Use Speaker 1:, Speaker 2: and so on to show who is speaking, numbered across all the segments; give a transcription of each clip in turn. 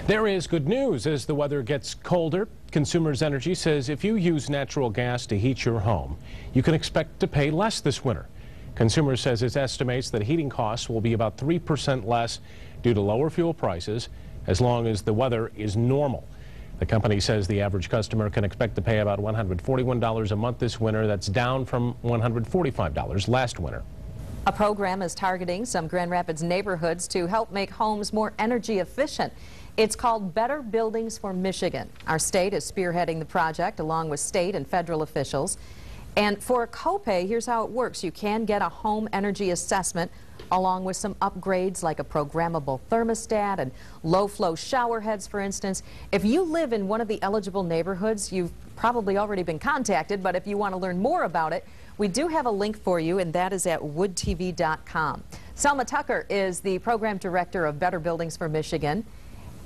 Speaker 1: There is good news as the weather gets colder. Consumers Energy says if you use natural gas to heat your home, you can expect to pay less this winter. Consumers says it estimates that heating costs will be about 3% less due to lower fuel prices as long as the weather is normal. The company says the average customer can expect to pay about $141 a month this winter. That's down from $145 last winter.
Speaker 2: A program is targeting some Grand Rapids neighborhoods to help make homes more energy efficient. It's called Better Buildings for Michigan. Our state is spearheading the project along with state and federal officials. And for a copay, here's how it works. You can get a home energy assessment along with some upgrades like a programmable thermostat and low-flow shower heads, for instance. If you live in one of the eligible neighborhoods, you've probably already been contacted, but if you want to learn more about it, we do have a link for you, and that is at woodtv.com. Selma Tucker is the program director of Better Buildings for Michigan,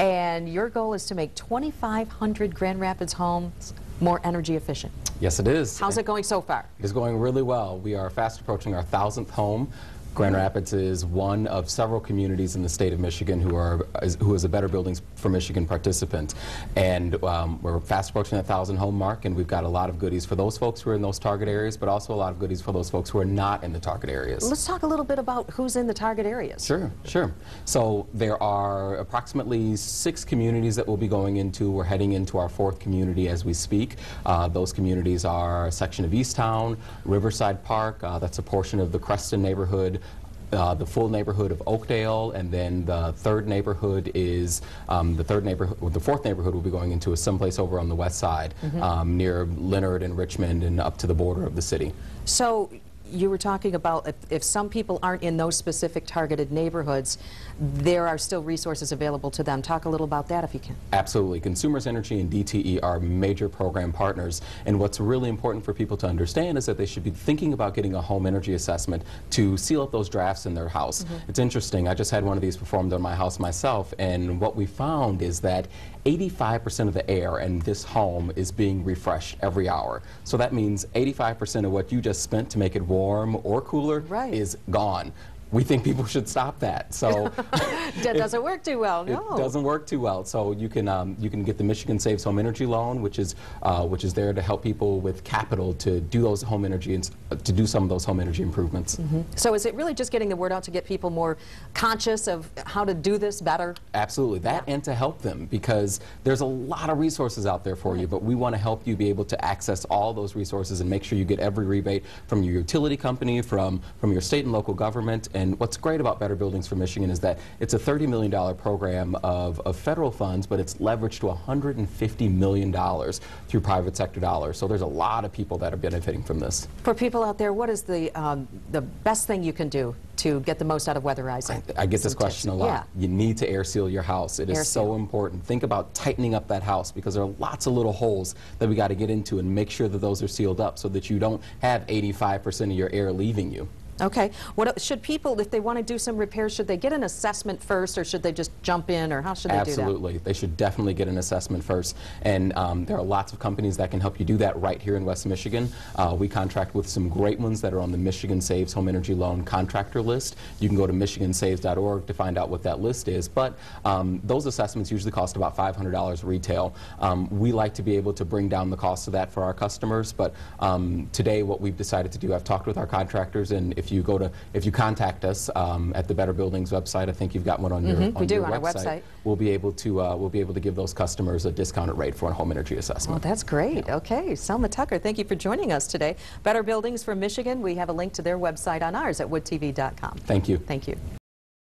Speaker 2: and your goal is to make 2,500 Grand Rapids homes more energy efficient.
Speaker 3: Yes, it is.
Speaker 2: How's it going so far?
Speaker 3: It is going really well. We are fast approaching our 1,000th home. Grand Rapids is one of several communities in the state of Michigan who is a Better Buildings for Michigan participant. And we're fast approaching that 1,000 home mark, and we've got a lot of goodies for those folks who are in those target areas, but also a lot of goodies for those folks who are not in the target areas.
Speaker 2: Let's talk a little bit about who's in the target areas.
Speaker 3: Sure. So there are approximately 6 communities that we'll be going into. We're heading into our 4th community as we speak. Those communities are a section of Easttown, Riverside Park, that's a portion of the Creston neighborhood, the full neighborhood of Oakdale, and then the third neighborhood is the 4th neighborhood will be going into someplace over on the west side, near Leonard and Richmond and up to the border of the city.
Speaker 2: So you were talking about if some people aren't in those specific targeted neighborhoods, there are still resources available to them. Talk a little about that if you can.
Speaker 3: Absolutely. Consumers Energy and DTE are major program partners, and what's really important for people to understand is that they should be thinking about getting a home energy assessment to seal up those drafts in their house. It's interesting. I just had one of these performed on my house myself, and what we found is that 85% of the air in this home is being refreshed every hour. So that means 85% of what you just spent to make it warm or cooler is gone. We think people should stop that. So
Speaker 2: that doesn't work too well. No,
Speaker 3: it doesn't work too well. So you can get the Michigan Saves Home Energy Loan, which is there to help people with capital to do those home energy to do some of those home energy improvements.
Speaker 2: So is it really just getting the word out to get people more conscious of how to do this better?
Speaker 3: Absolutely, that and to help them, because there's a lot of resources out there for you, but we want to help you be able to access all those resources and make sure you get every rebate from your utility company, from your state and local government. And what's great about Better Buildings for Michigan is that it's a $30 million program of federal funds, but it's leveraged to $150 million through private sector dollars. So there's a lot of people that are benefiting from this.
Speaker 2: For people out there, what is the best thing you can do to get the most out of weatherizing?
Speaker 3: I get this question a lot. You need to air seal your house. It is so important. Think about tightening up that house, because there are lots of little holes that we got to get into and make sure that those are sealed up so that you don't have 85% of your air leaving you.
Speaker 2: Okay. What should people, if they want to do some repairs, should they get an assessment first, or should they just jump in, or how should they do that?
Speaker 3: Absolutely. They should definitely get an assessment first. And there are lots of companies that can help you do that right here in West Michigan. We contract with some great ones that are on the Michigan Saves Home Energy Loan contractor list. You can go to michigansaves.org to find out what that list is. But those assessments usually cost about $500 retail. We like to be able to bring down the cost of that for our customers. But today what we've decided to do, I've talked with our contractors, and if you contact us at the Better Buildings website, I think you've got one on your
Speaker 2: on our website.
Speaker 3: We'll be able to give those customers a discounted rate for a home energy assessment.
Speaker 2: Oh, that's great. Okay, Selma Tucker, thank you for joining us today. Better Buildings for Michigan. We have a link to their website on ours at woodtv.com.
Speaker 3: Thank you.
Speaker 2: Thank you.